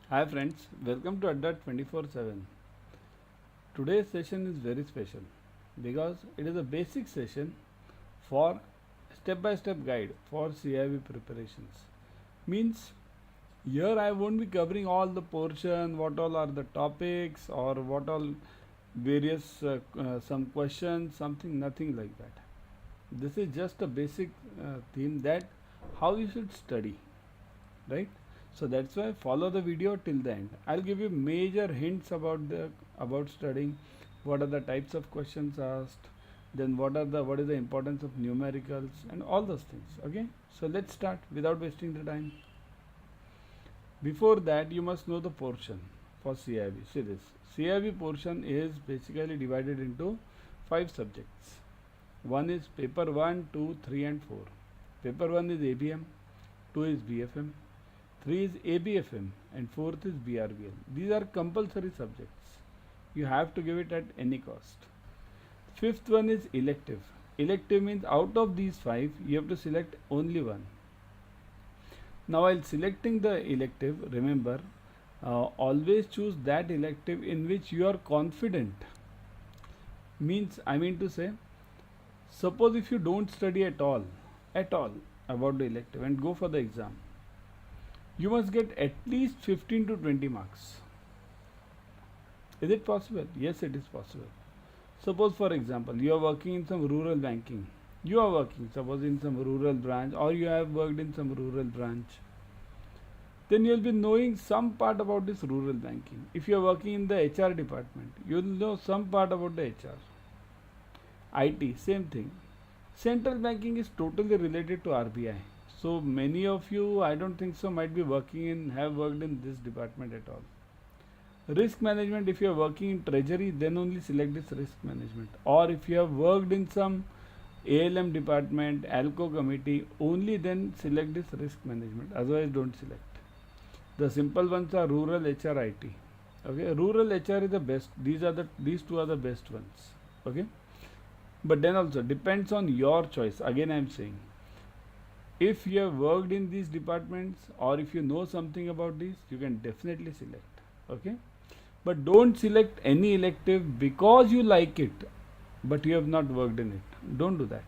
Hi friends, welcome to Adda 24/7. Today's session is very special because it is a basic session for step-by-step guide for CIB preparations. Means here I won't be covering all the portion, what all are the topics or what all various some questions, something nothing like that. This is just a basic theme that how you should study, right? So that's why follow the video till the end. I'll give you major hints about studying, what are the types of questions asked, then what is the importance of numericals and all those things. Okay, so let's start without wasting the time. Before that, you must know the portion for CIB. See this, CIB portion is basically divided into 5 subjects. One is paper 1, 2, 3 and 4. Paper 1 is ABM, 2 is BFM, 3 is ABFM and 4th is BRBL. These are compulsory subjects. You have to give it at any cost. 5th one is elective. Elective means out of these 5, you have to select only one. Now while selecting the elective, remember, always choose that elective in which you are confident. I mean to say, suppose if you don't study at all about the elective and go for the exam, you must get at least 15 to 20 marks. Is it possible? Yes, it is possible. Suppose for example, you are working in some rural banking. You are working suppose in some rural branch or you have worked in some rural branch. Then you will be knowing some part about this rural banking. If you are working in the HR department, you will know some part about the HR. IT, same thing. Central banking is totally related to RBI. So many of you, I don't think so, might be have worked in this department at all. Risk management, if you are working in treasury, then only select this risk management. Or if you have worked in some ALM department, ALCO committee, only then select this risk management. Otherwise, don't select. The simple ones are rural HR, IT. Okay, rural HR is the best. These two are the best ones. Okay, but then also depends on your choice. Again, I am saying, if you have worked in these departments or if you know something about this, you can definitely select. Okay, but don't select any elective because you like it but you have not worked in it. Don't do that.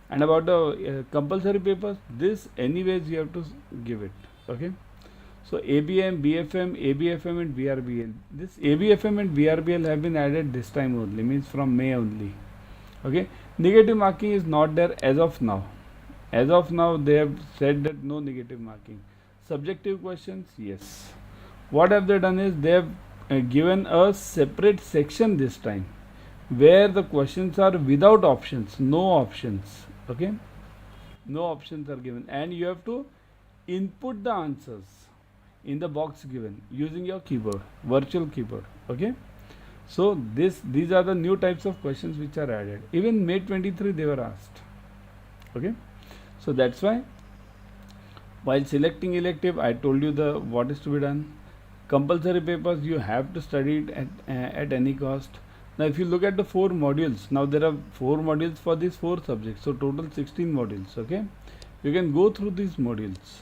And about the compulsory papers, this anyways you have to give it. Okay, so ABM, BFM, ABFM and BRBL, this ABFM and BRBL have been added this time only, means from May only. Okay, negative marking is not there as of now. As of now, they have said that no negative marking. Subjective questions, yes. What have they done is they have given a separate section this time where the questions are without options, no options. Okay, no options are given, and you have to input the answers in the box given using your keyboard, virtual keyboard. Okay, so these are the new types of questions which are added. Even May 23 they were asked. Okay. So that's why while selecting elective, I told you what is to be done. Compulsory papers, you have to study it at any cost. Now if you look at the 4 modules, now there are 4 modules for these 4 subjects, so total 16 modules. Okay, you can go through these modules,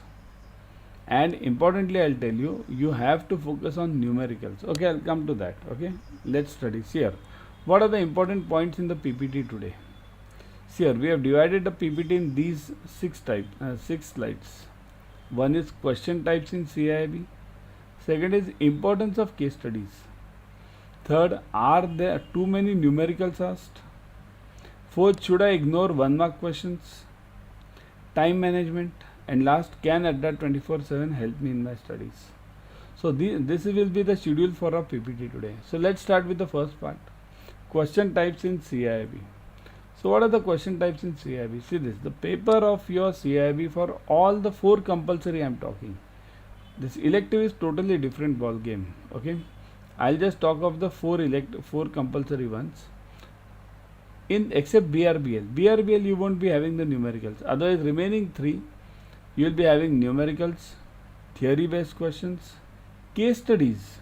and importantly I'll tell you, you have to focus on numericals. Okay, I'll come to that. Okay, let's study. Here, what are the important points in the PPT today? Here we have divided the PPT in these 6 slides. One is question types in CIB. Second is importance of case studies. Third, are there too many numericals asked? Fourth, should I ignore 1 mark questions? Time management. And last, can Adda 24/7 help me in my studies? So this will be the schedule for our PPT today. So let's start with the first part. Question types in CIB. So what are the question types in CIB? See this, the paper of your CIB for all the 4 compulsory I am talking. This elective is totally different ball game. Okay, I'll just talk of the 4 compulsory ones. In except BRBL you won't be having the numericals. Otherwise remaining 3 you will be having numericals, theory based questions, case studies,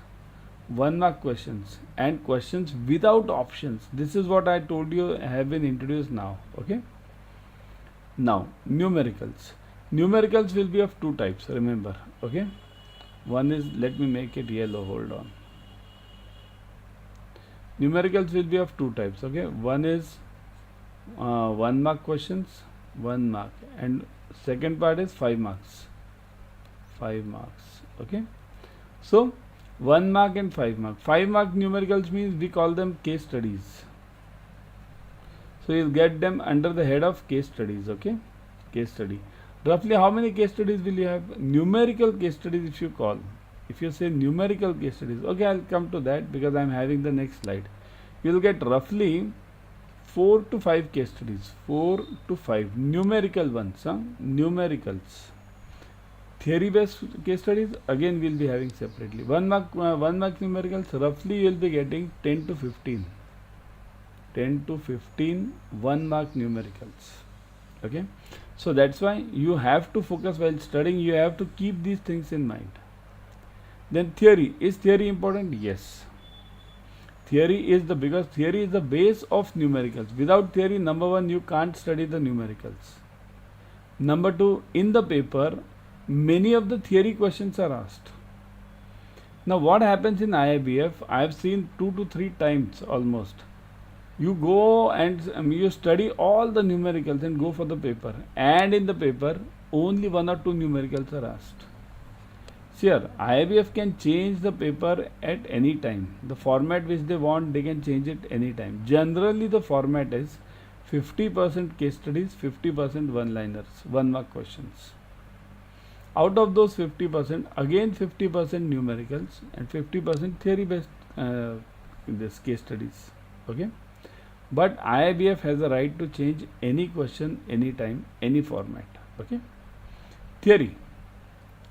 1 mark questions and questions without options. This is what I told you have been introduced now. Okay, now numericals will be of 2 types, remember. Okay, One is, let me make it yellow, hold on. Numericals will be of two types, okay. One is 1 mark questions, 1 mark, and second part is 5 marks. 5 marks, okay. So 1 mark and 5 mark. 5 mark numericals means we call them case studies. So you'll get them under the head of case studies, okay. Case study. Roughly how many case studies will you have? Numerical case studies if you call. If you say numerical case studies, okay, I'll come to that because I'm having the next slide. You'll get roughly 4 to 5 case studies. 4 to 5 numerical ones, numericals. Theory based case studies again we'll be having separately. 1 mark numericals, roughly you'll be getting 10 to 15. 10 to 15 1 mark numericals, okay. So that's why you have to focus while studying. You have to keep these things in mind. Then theory. Is theory important? Yes. Theory is because theory is the base of numericals. Without theory, number one, you can't study the numericals. Number two, in the paper, many of the theory questions are asked. Now what happens in IIBF, I have seen 2 to 3 times almost. You go and you study all the numericals and go for the paper, and in the paper only 1 or 2 numericals are asked. Sure, IIBF can change the paper at any time. The format which they want, they can change it any time. Generally the format is 50% case studies, 50% one-liners, 1 mark questions. Out of those 50%, again 50% numericals and 50% theory based this case studies, okay. But IIBF has a right to change any question, anytime, any format, okay. Theory.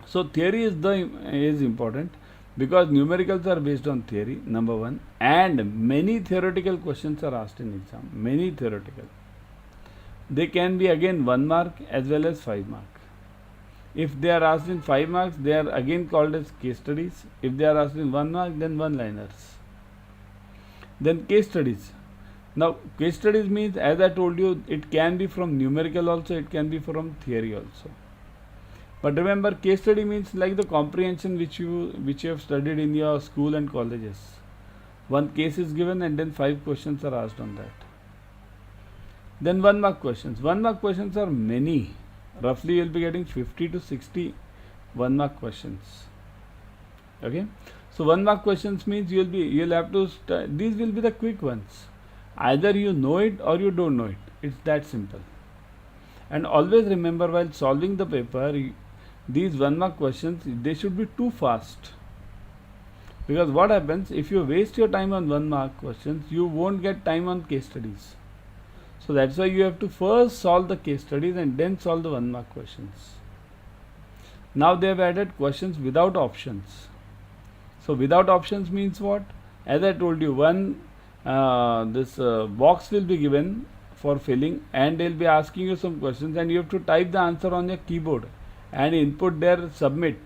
So theory is important because numericals are based on theory, number one, and many theoretical questions are asked in exam. Many theoretical. They can be again 1 mark as well as 5 mark. If they are asked in 5 marks, they are again called as case studies. If they are asked in 1 mark, then one-liners. Then case studies. Now case studies means, as I told you, it can be from numerical also, it can be from theory also. But remember, case study means like the comprehension which you have studied in your school and colleges. One case is given and then 5 questions are asked on that. Then 1 mark questions. 1 mark questions are many. Roughly you will be getting 50 to 60 1 mark questions. Okay. So 1 mark questions means you'll have to these will be the quick ones. Either you know it or you don't know it. It's that simple. And always remember, while solving the paper, these 1 mark questions, they should be too fast. Because what happens, if you waste your time on 1 mark questions, you won't get time on case studies. So that's why you have to first solve the case studies and then solve the 1 mark questions. Now they have added questions without options. So without options means what? As I told you, this box will be given for filling, and they'll be asking you some questions, and you have to type the answer on your keyboard and input there, submit,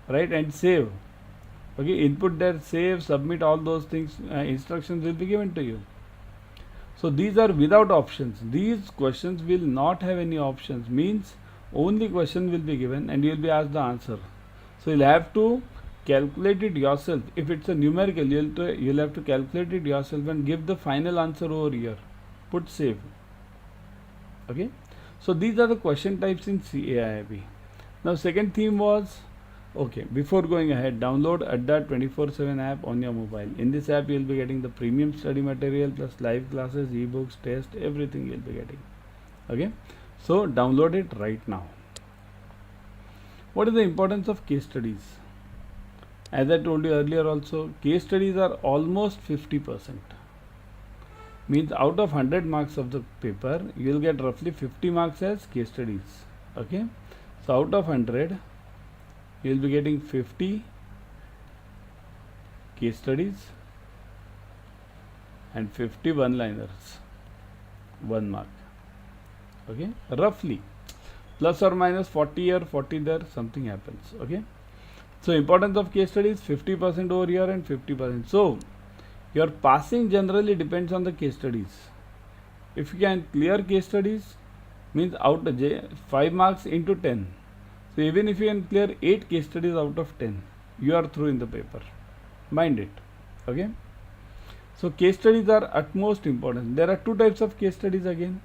right, and save. Okay, input there, save, submit, all those things, instructions will be given to you. So these are without options. These questions will not have any options, means only question will be given and you will be asked the answer. So you'll have to calculate it yourself. If it's a numerical, you'll have to calculate it yourself and give the final answer over here. Put save. Okay. So these are the question types in CAIIB. Now second theme was, okay, before going ahead, download Adda 24/7 app on your mobile. In this app you will be getting the premium study material plus live classes, ebooks, tests, everything you will be getting. Okay. So download it right now. What is the importance of case studies? As I told you earlier also, case studies are almost 50%. Means out of 100 marks of the paper, you will get roughly 50 marks as case studies. Okay. So out of 100, you will be getting 50 case studies and 50 one-liners, 1 mark. Okay. Roughly. Plus or minus 40 here, 40 there, something happens. Okay. So importance of case studies, 50% over here and 50%. So your passing generally depends on the case studies. If you can clear case studies, means out of 5 marks into 10. So even if you can clear 8 case studies out of 10, you are through in the paper. Mind it. Okay. So case studies are utmost important. There are two types of case studies again,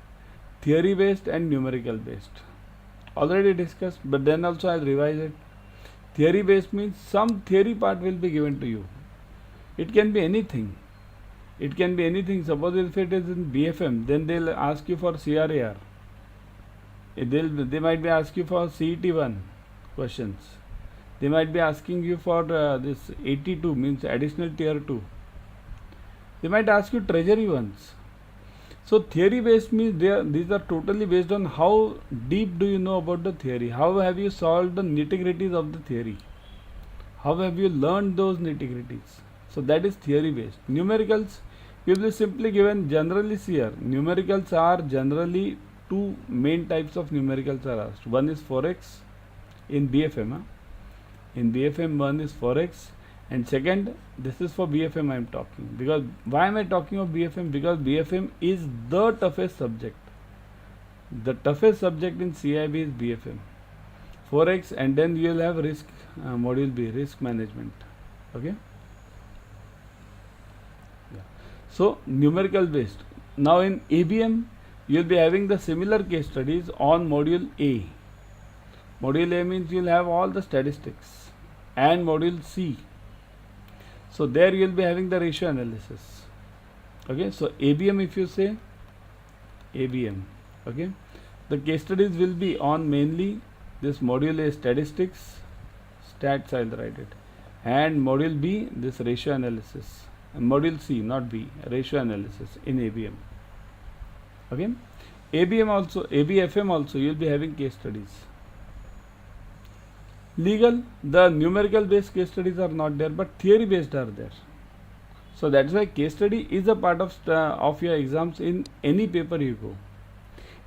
theory based and numerical based. Already discussed, but then also I'll revise it. Theory based means some theory part will be given to you. It can be anything. It can be anything. Suppose if it is in BFM, then they'll ask you for CRAR. They might be asking you for CET1 questions. They might be asking you for this 82 means additional tier 2. They might ask you treasury ones. So theory based means these are totally based on how deep do you know about the theory. How have you solved the nitty-gritties of the theory. How have you learned those nitty-gritties. So that is theory based. Numericals, you will be simply given generally here. Numericals are generally two main types of numericals are asked. One is forex in BFM. In BFM one is forex, and second, this is for BFM I am talking. Because why am I talking of BFM? Because BFM is the toughest subject. The toughest subject in CAIIB is BFM. Forex, and then you will have risk module B, risk management. Okay. Yeah. So numerical based. Now in ABM you will be having the similar case studies on module A. Module A means you will have all the statistics, and module C. So there you will be having the ratio analysis. Okay, so ABM, if you say ABM, okay, the case studies will be on mainly this module A, statistics, stats I'll write it, and module B, this ratio analysis, and module C, not B, ratio analysis in ABM. Okay, ABM also, ABFM also you will be having case studies. Legal, the numerical based case studies are not there, but theory based are there. So that's why case study is a part of your exams in any paper you go.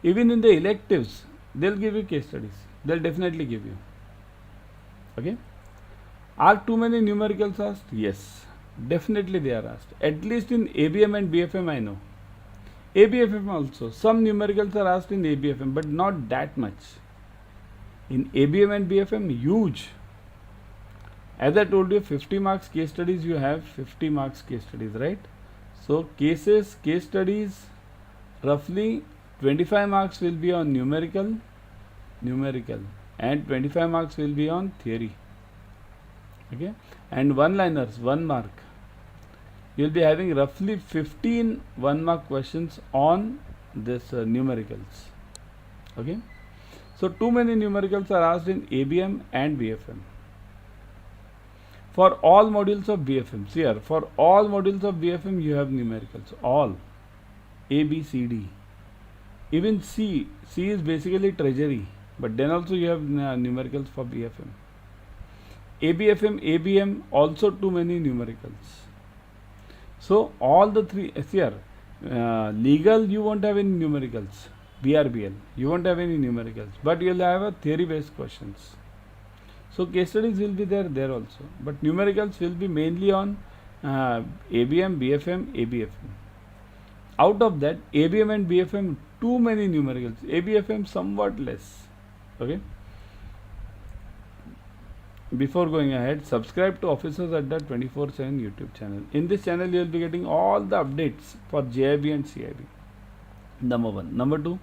Even in the electives, they'll give you case studies. They'll definitely give you. Okay. Are too many numericals asked? Yes, definitely they are asked. At least in ABM and BFM I know. ABFM also. Some numericals are asked in ABFM, but not that much. In ABM and BFM, huge. As I told you, 50 marks case studies you have, 50 marks case studies, right? So case studies, roughly 25 marks will be on numerical, and 25 marks will be on theory. Okay, and one-liners, 1 mark. You will be having roughly 15 1-mark questions on this numericals. Okay. So too many numericals are asked in ABM and BFM. For all modules of BFM, see here, for all modules of BFM you have numericals, all, A, B, C, D. Even C is basically treasury, but then also you have numericals for BFM. ABFM, ABM, also too many numericals. So all the three, see here, legal you won't have any numericals. BRBL, you won't have any numericals, but you will have a theory based questions. So case studies will be there also, but numericals will be mainly on ABM, BFM, ABFM. Out of that, ABM and BFM, too many numericals. ABFM somewhat less. Okay. Before going ahead, subscribe to Officers Adda 24/7 YouTube channel. In this channel, you will be getting all the updates for JIB and CIB. Number 1. Number 2,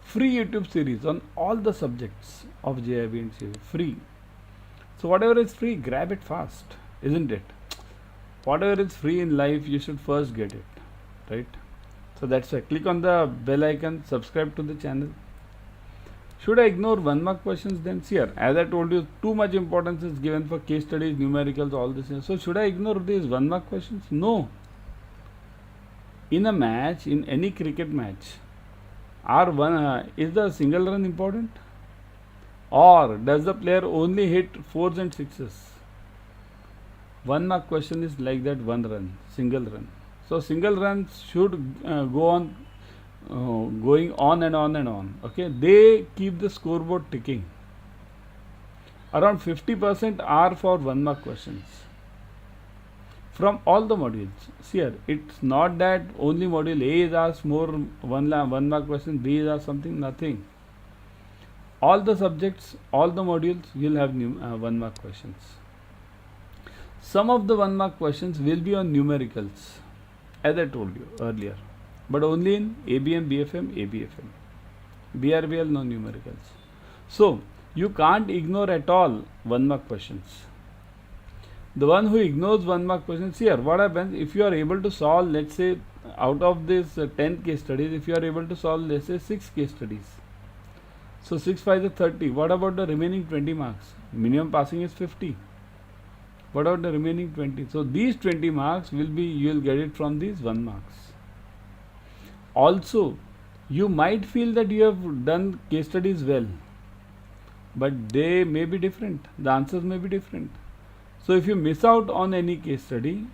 free YouTube series on all the subjects of JIB and CIB. Free. So whatever is free, grab it fast, isn't it? Whatever is free in life, you should first get it, right? So that's why. Click on the bell icon, subscribe to the channel. Should I ignore 1-mark questions then? See here, as I told you, too much importance is given for case studies, numericals, all this. So should I ignore these 1-mark questions? No. In a match, in any cricket match, is the single run important? Or does the player only hit 4s and 6s? 1-mark question is like that, 1 run, single run. So single runs should go on, going on and on and on. Okay, they keep the scoreboard ticking. Around 50% are for 1-mark questions from all the modules. See here, it's not that only module A is asked more 1-mark question, B is asked something, nothing. All the subjects, all the modules, you'll have 1-mark questions. Some of the 1 mark questions will be on numericals, as I told you earlier, but only in ABM, BFM, ABFM. BRBL, no numericals. So you can't ignore at all 1 mark questions. The one who ignores 1 mark questions, here what happens, if you are able to solve, let's say out of this 10 case studies, if you are able to solve, let's say 6 case studies, so 6 5 is 30. What about the remaining 20 marks? Minimum passing is 50. What about the remaining 20? So these 20 marks will be, you will get it from these 1 marks. Also, you might feel that you have done case studies well, but they may be different. The answers may be different. So if you miss out on any case study,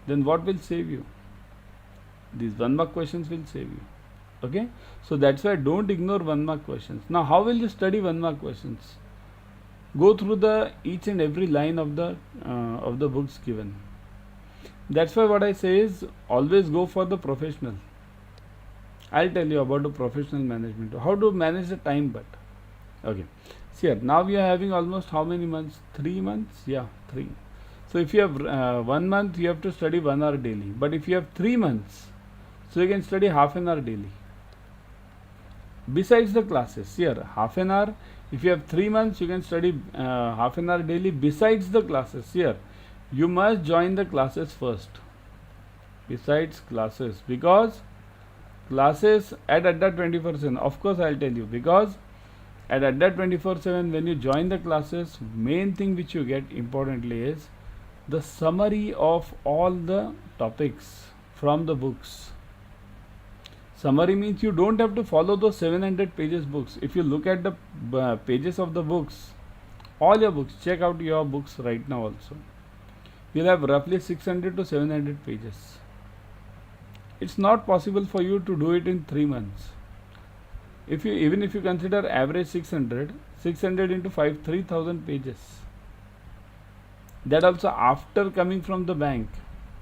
then what will save you? These 1 mark questions will save you. Okay? So that's why don't ignore 1 mark questions. Now how will you study 1 mark questions? Go through the each and every line of the books given. That's why what I say is always go for the professional. I'll tell you about the professional management, how to manage the time. But okay, see here, now we are having almost how many months? 3 months? Yeah, 3. So if you have 1 month, you have to study 1 hour daily. But if you have 3 months, so you can study half an hour daily. Besides the classes, here half an hour. If you have 3 months, you can study half an hour daily besides the classes. Here you must join the classes first, besides classes, because classes at Adda 24/7. Of course, I'll tell you, because at Adda 24/7, when you join the classes, main thing which you get importantly is the summary of all the topics from the books. Summary means you don't have to follow those 700 pages books. If you look at the pages of the books, all your books, check out your books right now also, you'll have roughly 600 to 700 pages. It's not possible for you to do it in 3 months. Even if you consider average 600 into 5, 3000 pages. That also after coming from the bank,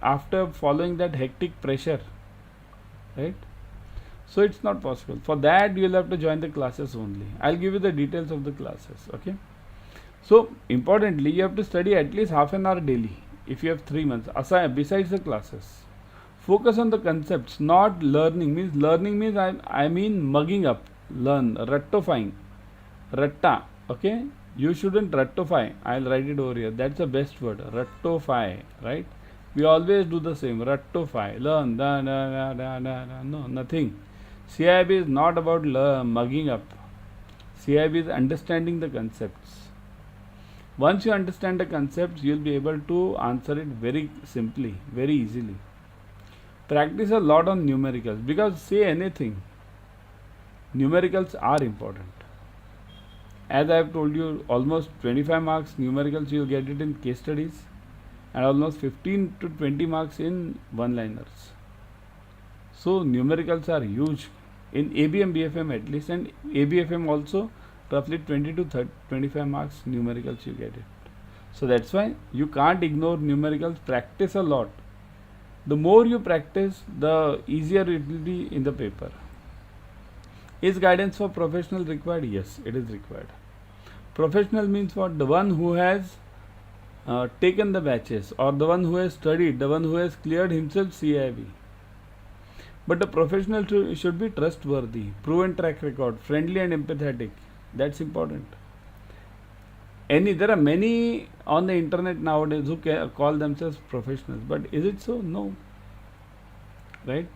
after following that hectic pressure, right? So it's not possible. For that, you'll have to join the classes only. I'll give you the details of the classes. Okay. So importantly, you have to study at least half an hour daily if you have 3 months. Besides the classes, focus on the concepts, not learning. Learning means I mean mugging up. Learn, rattofying, ratta. Okay. You shouldn't rattofy. I'll write it over here. That's the best word. Rattofy. Right. We always do the same. Rattofy. Learn. No, nothing. CAIIB is not about mugging up. CAIIB is understanding the concepts. Once you understand the concepts, you'll be able to answer it very simply, very easily. Practice a lot on numericals, because say anything, numericals are important. As I have told you, almost 25 marks numericals you'll get it in case studies, and almost 15 to 20 marks in one-liners. So numericals are huge in ABM, BFM at least, and ABFM also roughly 20 to 25 marks numericals you get it. So that's why you can't ignore numericals. Practice a lot. The more you practice, the easier it will be in the paper. Is guidance for professional required? Yes, it is required. Professional means what? The one who has taken the batches, or the one who has studied, the one who has cleared himself CAIIB. But the professional should be trustworthy, proven track record, friendly and empathetic. That's important. There are many on the internet nowadays who call themselves professionals, but is it so? No. Right?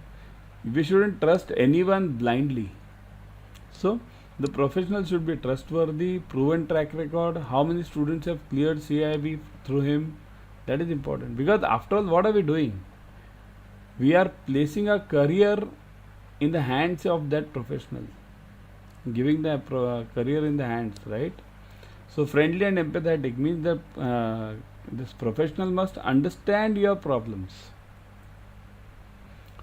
We shouldn't trust anyone blindly. So the professional should be trustworthy, proven track record. How many students have cleared CAIIB through him? That is important, because after all, what are we doing? We are placing a career in the hands of that professional, giving the career in the hands, right? So friendly and empathetic means that this professional must understand your problems.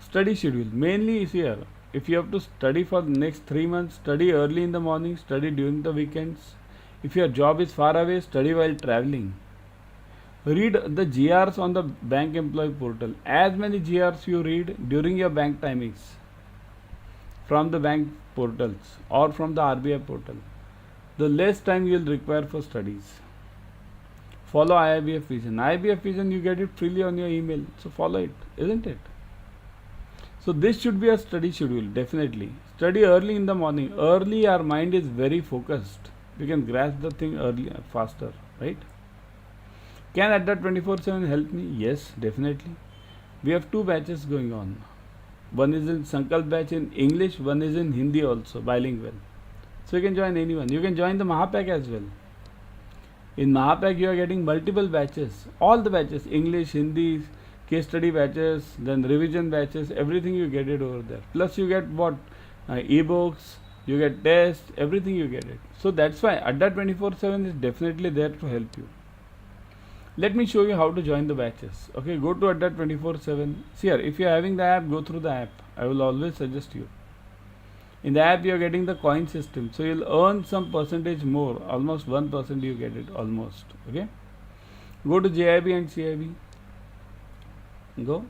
Study schedule mainly is here. If you have to study for the next 3 months, study early in the morning, study during the weekends. If your job is far away, study while traveling. Read the GRs on the bank employee portal. As many GRs you read during your bank timings from the bank portals or from the RBI portal, the less time you will require for studies. Follow IIBF Vision. IIBF Vision, you get it freely on your email. So follow it, isn't it? So this should be a study schedule, definitely. Study early in the morning. Early our mind is very focused. We can grasp the thing earlier, faster, right? Can Adda 24/7 help me? Yes, definitely. We have 2 batches going on. One is in Sankalp batch in English, one is in Hindi also, bilingual. So you can join anyone. You can join the Mahapack as well. In Mahapack you are getting multiple batches. All the batches, English, Hindi, case study batches, then revision batches, everything you get it over there. Plus you get what? E-books, you get tests, everything you get it. So that's why Adda 24/7 is definitely there to help you. Let me show you how to join the batches. Okay, go to Adda 24/7. See here, if you are having the app, go through the app. I will always suggest you. In the app you are getting the coin system, so you'll earn some percentage more, almost 1% you get it, almost. Okay, go to JIB and CIB. Go,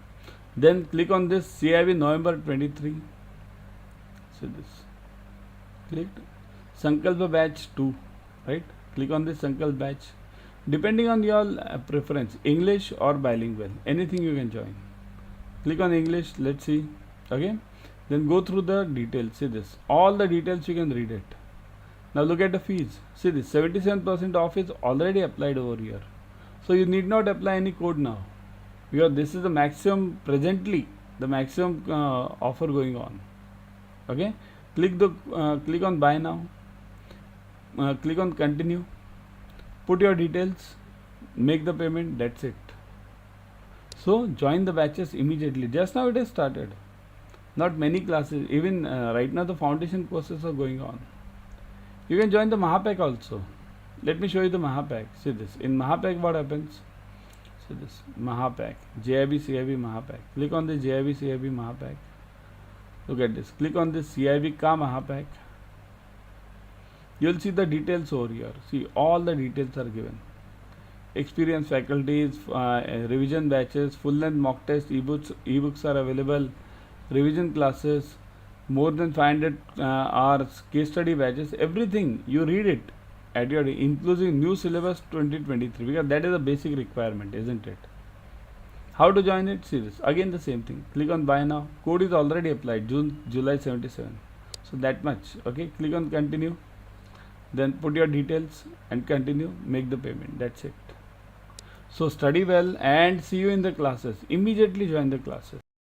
then click on this CIB November 23. So this, click Sankalpa batch 2, right? Click on this Sankalp batch. Depending on your preference, English or bilingual, anything you can join. Click on English, let's see. Okay, then go through the details. See this, all the details you can read it. Now look at the fees. See this, 77% off is already applied over here, so you need not apply any code now, because this is the maximum, presently the maximum offer going on. Okay, click on buy now, click on continue, put your details, make the payment, that's it. So join the batches immediately. Just now it has started, not many classes, even right now the foundation courses are going on. You can join the Mahapack also. Let me show you the Mahapack. See this, in Mahapack what happens? See this, Mahapack, JIB CIB Mahapack. Click on the JIB CIB Mahapack. Look at this, click on this CIB Ka Mahapack. You will see the details over here. See, all the details are given. Experienced faculties, revision batches, full length mock test, ebooks are available, revision classes, more than 500 hours, case study batches, everything you read it at your, including new syllabus 2023, because that is a basic requirement, isn't it? How to join it? See this, again the same thing. Click on buy now. Code is already applied, July 77. So that much. Okay, click on continue. Then put your details and continue, make the payment. That's it. So study well and see you in the classes. Immediately join the classes.